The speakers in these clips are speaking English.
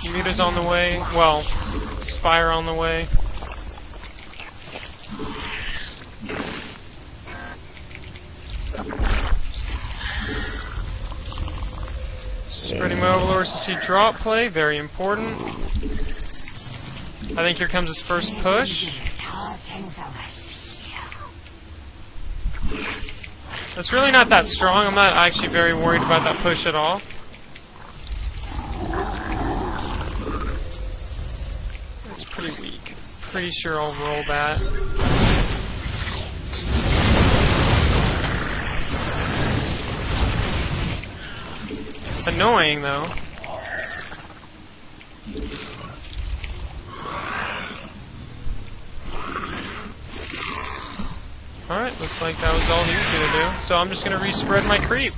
Muta's on the way. Well, Spire on the way. Spreading my overlords to see drop play, very important. I think here comes his first push. That's really not that strong. I'm not actually very worried about that push at all. It's pretty weak. Pretty sure I'll roll that. Annoying though. Alright, looks like that was all he was going to do. So I'm just going to respread my creep.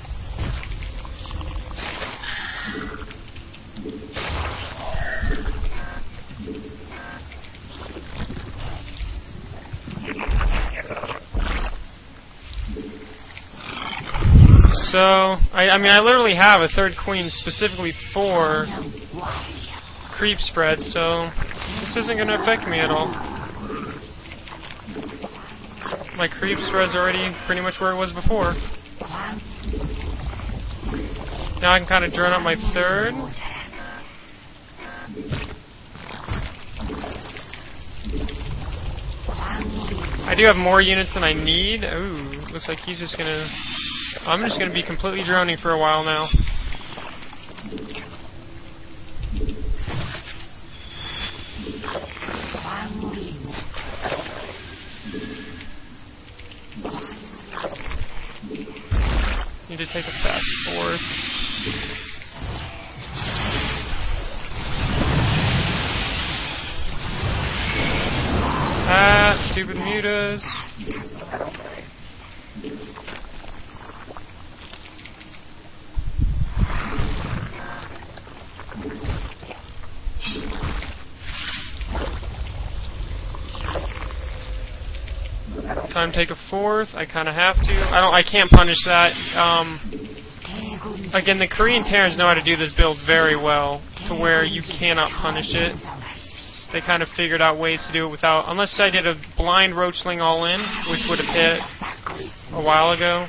So, I mean, I literally have a third queen specifically for creep spread, so this isn't going to affect me at all. My creep spread's already pretty much where it was before. Now I can kind of drone out my third. I do have more units than I need. Ooh, looks like he's just gonna... I'm just gonna be completely droning for a while now. Need to take a fast forward. Ah, stupid mutas. Time to take a fourth. I kind of have to. I can't punish that. Again, the Korean Terrans know how to do this build very well, to where you cannot punish it. They kind of figured out ways to do it without, unless I did a blind roachling all in, which would have hit a while ago.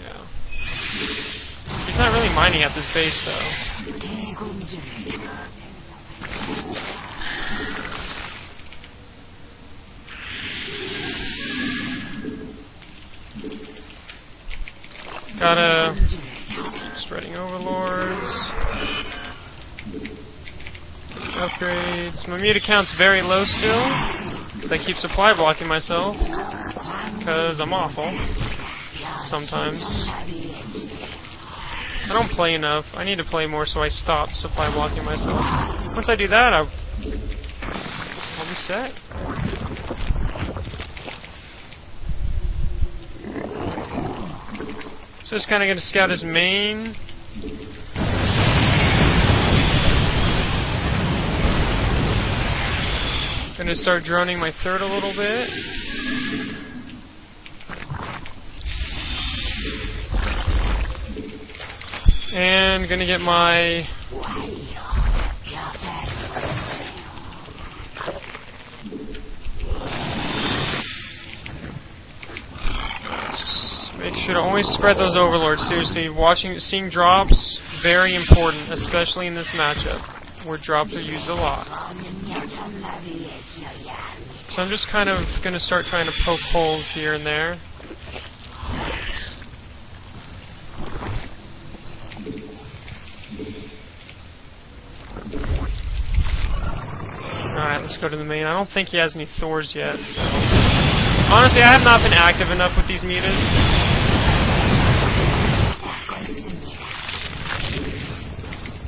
Yeah. He's not really mining at this base though. Gotta keep spreading overlords. Upgrades. My muta count's very low still, because I keep supply blocking myself, because I'm awful. Sometimes. I don't play enough. I need to play more so I stop supply blocking myself. Once I do that, I'll be set. So just kind of going to scout his main. Going to start droning my third a little bit. And going to get my... Make sure to always spread those overlords. Seriously, seeing drops, very important, especially in this matchup, where drops are used a lot. So I'm just kind of going to start trying to poke holes here and there. Alright, let's go to the main. I don't think he has any Thors yet, so... Honestly, I have not been active enough with these mutas.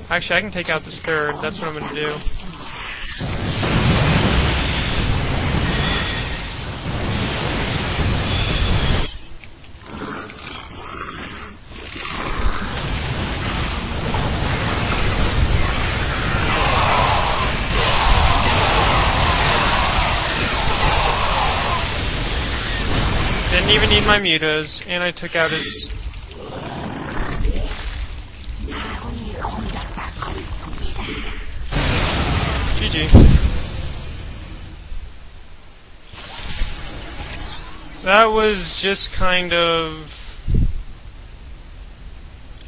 Actually, I can take out this third. That's what I'm going to do. Didn't even need my mutas, and I took out his... GG. That was just kind of...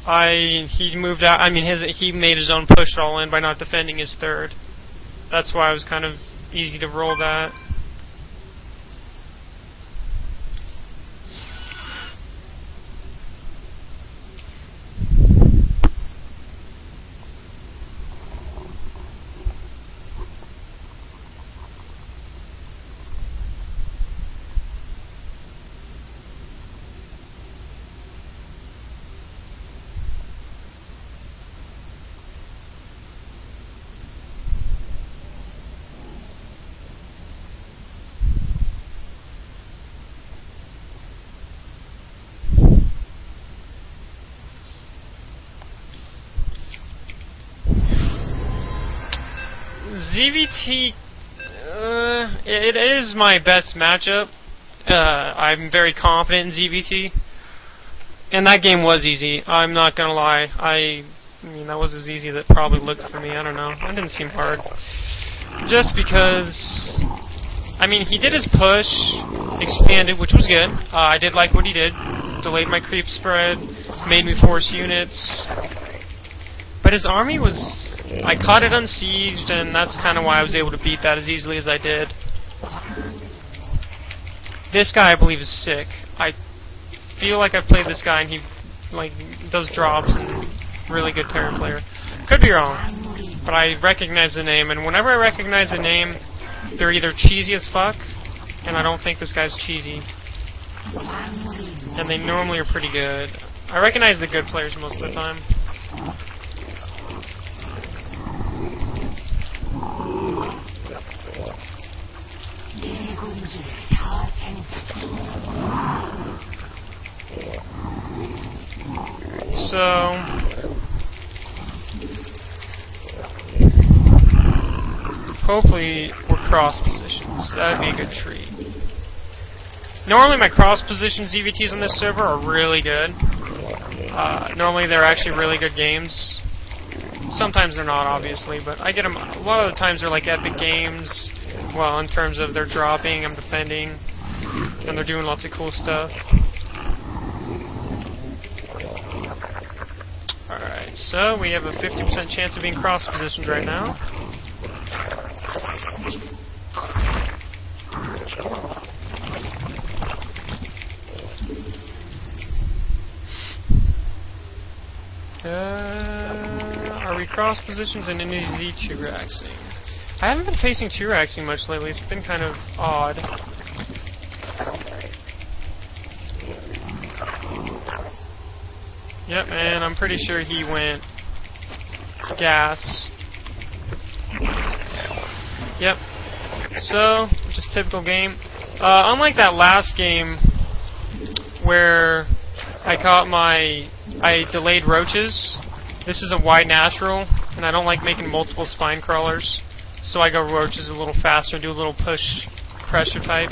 he moved out. I mean, he made his own push all in by not defending his third. That's why it was kind of easy to roll that. ZVT, it is my best matchup. I'm very confident in ZVT. And that game was easy, I'm not gonna lie. I mean, that was as easy as it probably looked for me, I don't know. It didn't seem hard. Just because, I mean, he did his push, expanded, which was good. I did like what he did. Delayed my creep spread, made me force units. But his army was... I caught it unsieged, and that's kind of why I was able to beat that as easily as I did. This guy, I believe, is sick. I feel like I've played this guy, and he like does drops and really good Terran player. Could be wrong, but I recognize the name, and whenever I recognize a name, they're either cheesy as fuck, and I don't think this guy's cheesy, and they normally are pretty good. I recognize the good players most of the time. So, hopefully we're cross positions. That'd be a good treat. Normally my cross position ZVTs on this server are really good. Normally they're actually really good games. Sometimes they're not, obviously, but I get them. A lot of the times they're like epic games. Well, in terms of they're dropping, I'm defending, and they're doing lots of cool stuff. Alright, so we have a 50% chance of being cross positioned right now. Are we cross positions and any Z2-raxing? I haven't been facing 2-raxing much lately, it's been kind of odd. Yep, and I'm pretty sure he went gas. Yep. So, just typical game. Unlike that last game where I delayed roaches, this is a wide natural, and I don't like making multiple spine crawlers, so I go roaches a little faster, do a little push pressure type.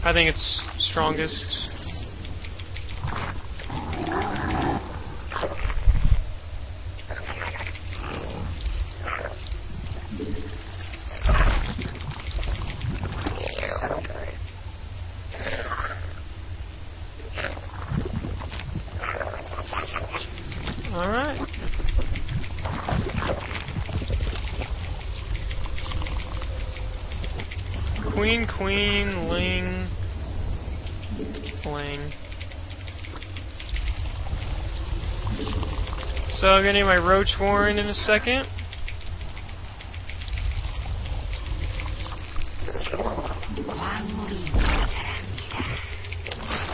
I think it's strongest. Alright. Queen, queen, ling, ling. So I'm getting my Roach Warren in a second.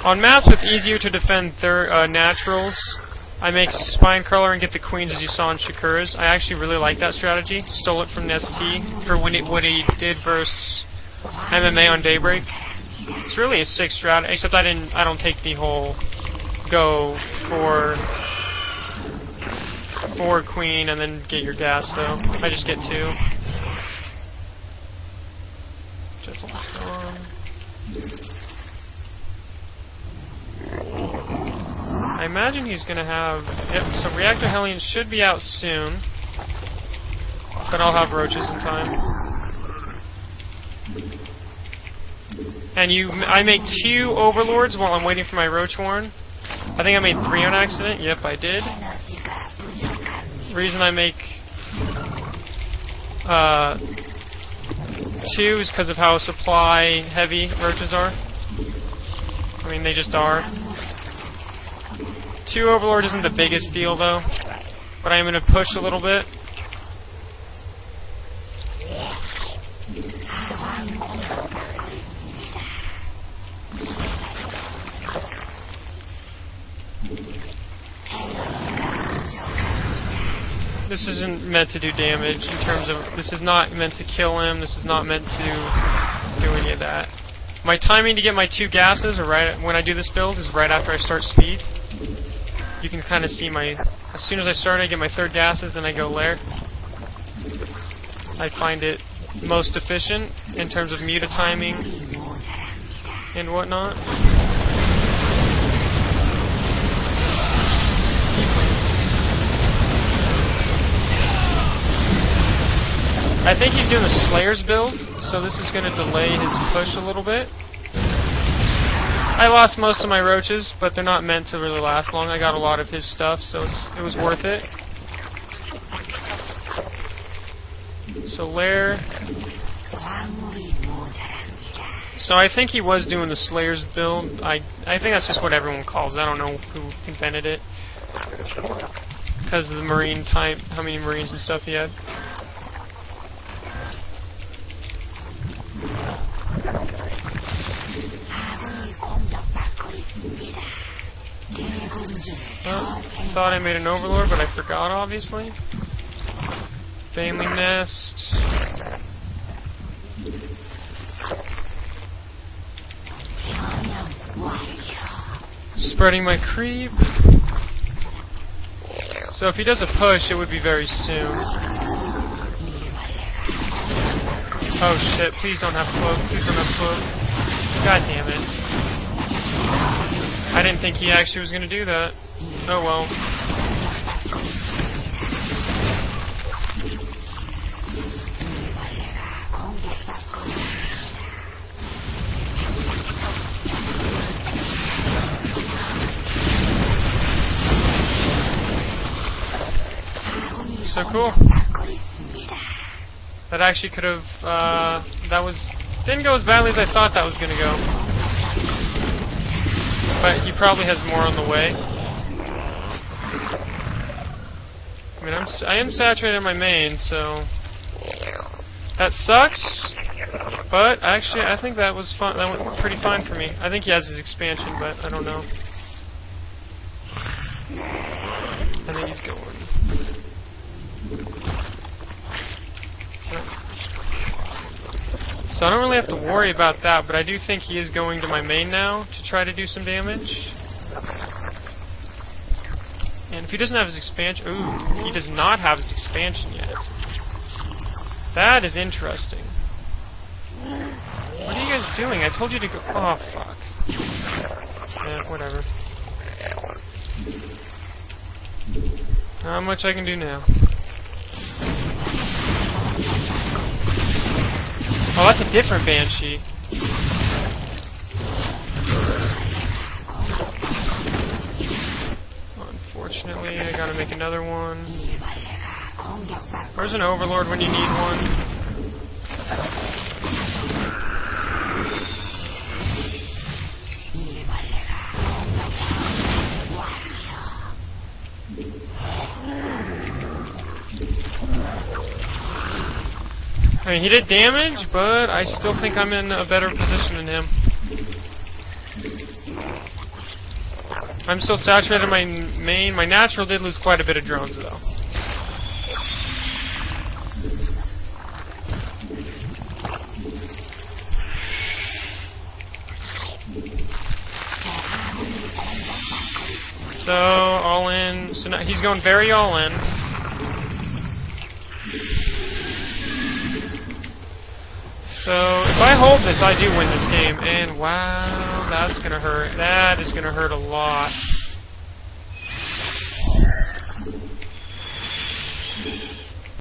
On maps with easier to defend naturals, I make Spine Crawler and get the queens as you saw in Shakura's. I actually really like that strategy. Stole it from ST for what he did versus MMA on Daybreak. It's really a sick strat, except I don't take the whole go for queen and then get your gas though. I just get 2. Jet's almost gone. I imagine he's gonna have... Yep, so Reactor Hellions should be out soon. But I'll have roaches in time. And I make 2 overlords while I'm waiting for my roach warren. I think I made 3 on accident. Yep, I did. The reason I make 2 is because of how supply heavy roaches are. I mean, they just are. 2 overlord isn't the biggest deal though, but I'm going to push a little bit. This isn't meant to do damage in terms of, this is not meant to kill him, this is not meant to do any of that. My timing to get my 2 gases, or right when I do this build, is right after I start speed. You can kind of see as soon as I start I get my 3rd gases, then I go lair. I find it most efficient in terms of muta timing and whatnot. I think he's doing the Slayer's build, so this is going to delay his push a little bit. I lost most of my roaches, but they're not meant to really last long. I got a lot of his stuff, so it was worth it. So Lair. So I think he was doing the Slayer's build. I think that's just what everyone calls it. I don't know who invented it. Because of the marine type, how many marines and stuff he had. Well, thought I made an overlord, but I forgot, obviously. Baneling Nest. Spreading my creep. So if he does a push, it would be very soon. Oh shit, please don't have cloak. Please don't have cloak. God damn it. I didn't think he actually was going to do that. Oh well. So cool. That actually could have, didn't go as badly as I thought that was going to go. But he probably has more on the way. I mean, I am saturated in my main, so that sucks. But actually, I think that was fun. That went pretty fine for me. I think he has his expansion, but I don't know. I think he's going. So I don't really have to worry about that, but I do think he is going to my main now to try to do some damage. And if he doesn't have his expansion... Ooh, he does not have his expansion yet. That is interesting. What are you guys doing? I told you to go... Oh, fuck. Yeah, whatever. Not much I can do now. Oh, that's a different Banshee. Unfortunately, I gotta make another one. Where's an Overlord when you need one? I mean, he did damage, but I still think I'm in a better position than him. I'm still saturated in my main. My natural did lose quite a bit of drones, though. So, all in. So now he's going very all in. So, if I hold this, I do win this game. And wow, that's gonna hurt. That is gonna hurt a lot.